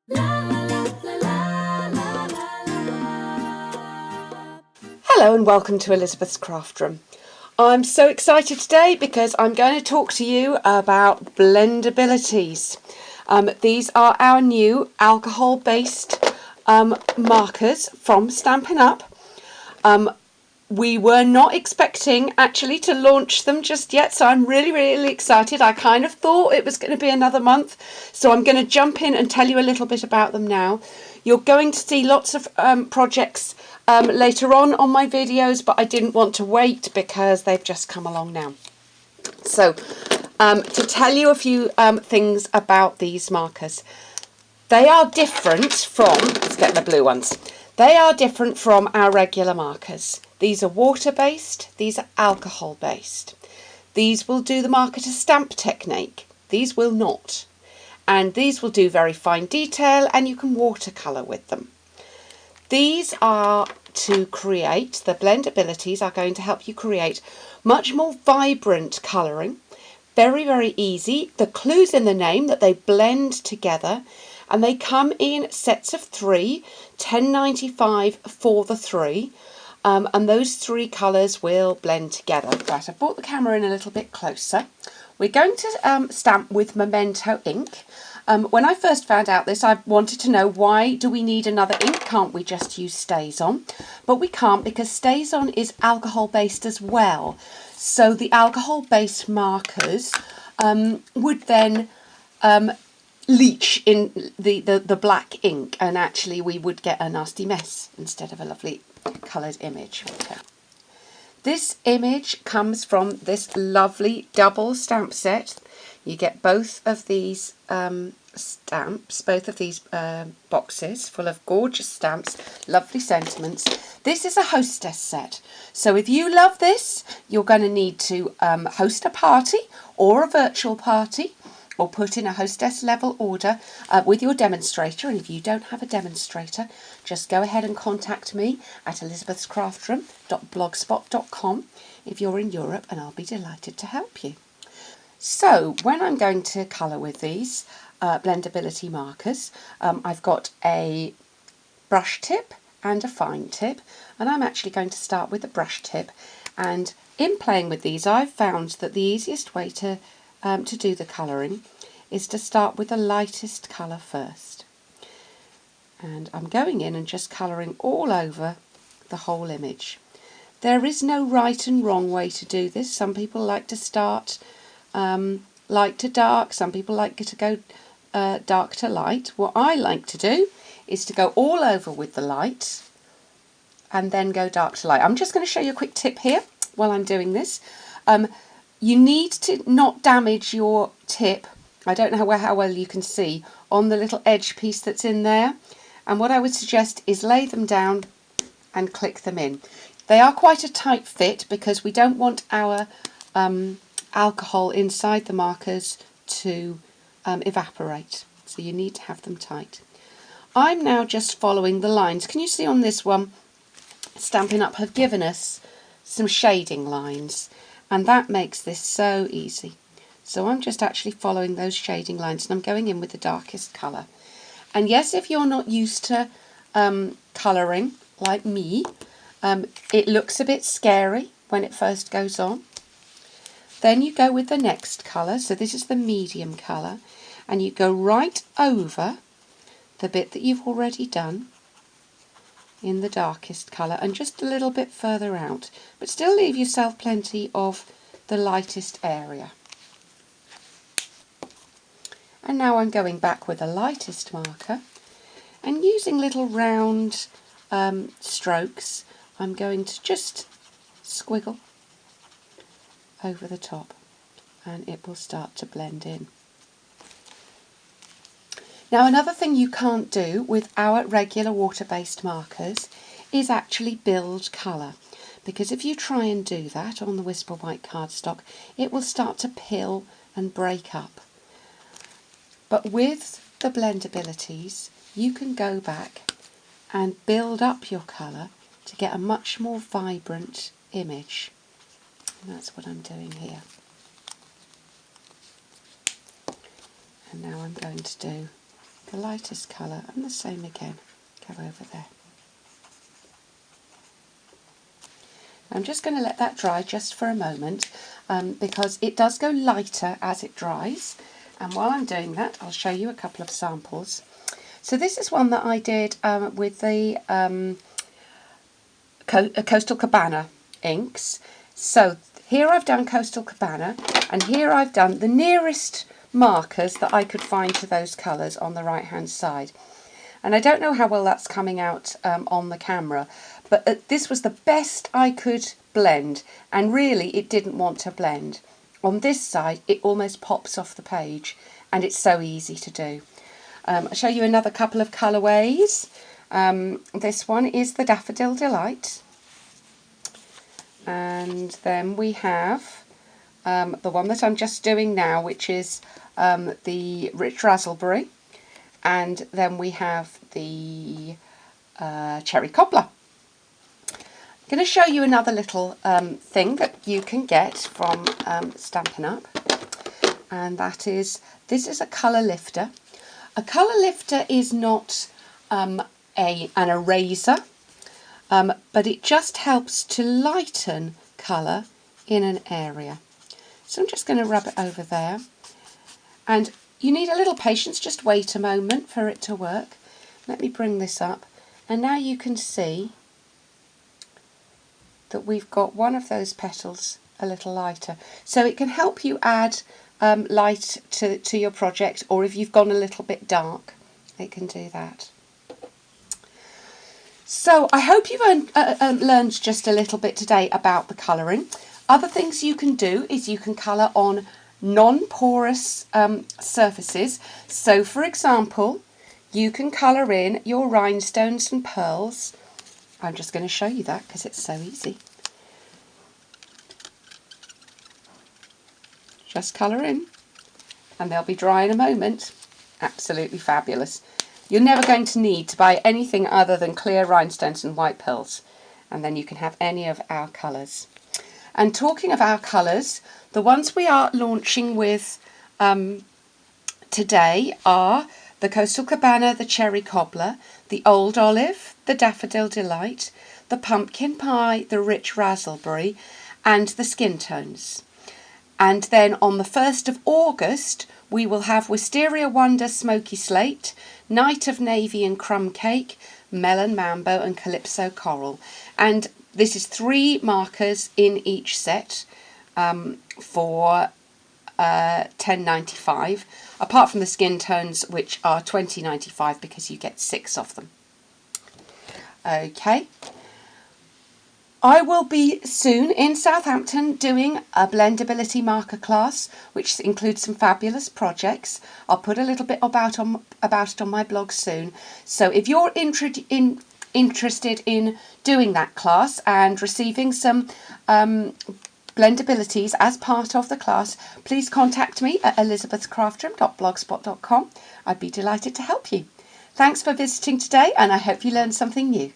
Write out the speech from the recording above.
Hello and welcome to Elizabeth's Craft Room. I'm so excited today because I'm going to talk to you about Blendabilities. These are our new alcohol-based markers from Stampin' Up. We were not expecting actually to launch them just yet, so I'm really excited. I kind of thought it was going to be another month, so I'm going to jump in and tell you a little bit about them now. You're going to see lots of projects later on my videos, but I didn't want to wait because they've just come along now. So to tell you a few things about these markers. They are different from, let's get the blue ones. They are different from our regular markers. These are water-based, these are alcohol-based. These will do the marker to stamp technique. These will not. And these will do very fine detail and you can watercolour with them. These are to create, the Blendabilities are going to help you create much more vibrant colouring. Very easy. The clue's in the name that they blend together. And they come in sets of 3, $10.95 for the 3, and those 3 colours will blend together. Right, I've brought the camera in a little bit closer. We're going to stamp with Memento Ink. When I first found out this, I wanted to know, why do we need another ink? Can't we just use StazOn? But we can't, because StazOn is alcohol-based as well. So the alcohol-based markers would then leach in the black ink, and actually we would get a nasty mess instead of a lovely coloured image. Okay. This image comes from this lovely double stamp set. You get both of these stamps, both of these boxes full of gorgeous stamps, lovely sentiments. This is a hostess set. So if you love this, you're going to need to host a party or a virtual party, or put in a hostess level order with your demonstrator. And if you don't have a demonstrator, just go ahead and contact me at elizabethscraftroom.blogspot.com if you're in Europe, and I'll be delighted to help you. So when I'm going to colour with these Blendability markers, I've got a brush tip and a fine tip, and I'm actually going to start with the brush tip. And in playing with these, I've found that the easiest way to do the colouring is to start with the lightest colour first. And I'm going in and just colouring all over the whole image. There is no right and wrong way to do this. Some people like to start light to dark, some people like to go dark to light. What I like to do is to go all over with the light and then go dark to light. I'm just going to show you a quick tip here while I'm doing this. You need to not damage your tip. I don't know how well you can see on the little edge piece that's in there. And what I would suggest is lay them down and click them in. They are quite a tight fit because we don't want our alcohol inside the markers to evaporate. So you need to have them tight. I'm now just following the lines. Can you see on this one, Stampin' Up have given us some shading lines. And that makes this so easy. So I'm just actually following those shading lines, and I'm going in with the darkest colour. And yes, if you're not used to colouring like me, it looks a bit scary when it first goes on. Then you go with the next colour, so this is the medium colour, and you go right over the bit that you've already done in the darkest colour and just a little bit further out, but still leave yourself plenty of the lightest area. And now I'm going back with the lightest marker, and using little round strokes, I'm going to just squiggle over the top, and it will start to blend in. Now, another thing you can't do with our regular water-based markers is actually build colour, because if you try and do that on the Whisper White cardstock, it will start to pill and break up. But with the Blendabilities, you can go back and build up your colour to get a much more vibrant image. And that's what I'm doing here. And now I'm going to do the lightest colour, and the same again. Go over there. I'm just going to let that dry just for a moment because it does go lighter as it dries. And while I'm doing that, I'll show you a couple of samples. So this is one that I did with the Coastal Cabana inks. So here I've done Coastal Cabana, and here I've done the nearest markers that I could find to those colours on the right hand side. And I don't know how well that's coming out on the camera, but this was the best I could blend, and really it didn't want to blend. On this side it almost pops off the page, and it's so easy to do. I'll show you another couple of colourways. This one is the Daffodil Delight, and then we have the one that I'm just doing now, which is the Rich Raspberry, and then we have the Cherry Cobbler. I'm going to show you another little thing that you can get from Stampin' Up, and that is, this is a colour lifter. A colour lifter is not an eraser, but it just helps to lighten colour in an area. So I'm just going to rub it over there, and you need a little patience, just wait a moment for it to work. Let me bring this up, and now you can see that we've got one of those petals a little lighter. So it can help you add light to your project, or if you've gone a little bit dark, it can do that. So I hope you've learned just a little bit today about the colouring. Other things you can do is you can colour on non-porous surfaces. So for example, you can colour in your rhinestones and pearls. I'm just going to show you that because it's so easy. Just colour in, and they'll be dry in a moment. Absolutely fabulous. You're never going to need to buy anything other than clear rhinestones and white pearls, and then you can have any of our colours. And talking of our colours, the ones we are launching with today are the Coastal Cabana, the Cherry Cobbler, the Old Olive, the Daffodil Delight, the Pumpkin Pie, the Rich Raspberry, and the Skin Tones. And then on the 1st of August, we will have Wisteria Wonder Smoky Slate, Night of Navy and Crumb Cake, Melon Mambo, and Calypso Coral. And this is 3 markers in each set for $10.95, apart from the skin tones, which are $20.95 because you get 6 of them. Okay. I will be soon in Southampton doing a Blendability marker class, which includes some fabulous projects. I'll put a little bit about it on my blog soon. So if you're interested in doing that class and receiving some Blendabilities as part of the class, please contact me at elizabethcraftroom.blogspot.com. I'd be delighted to help you. Thanks for visiting today, and I hope you learned something new.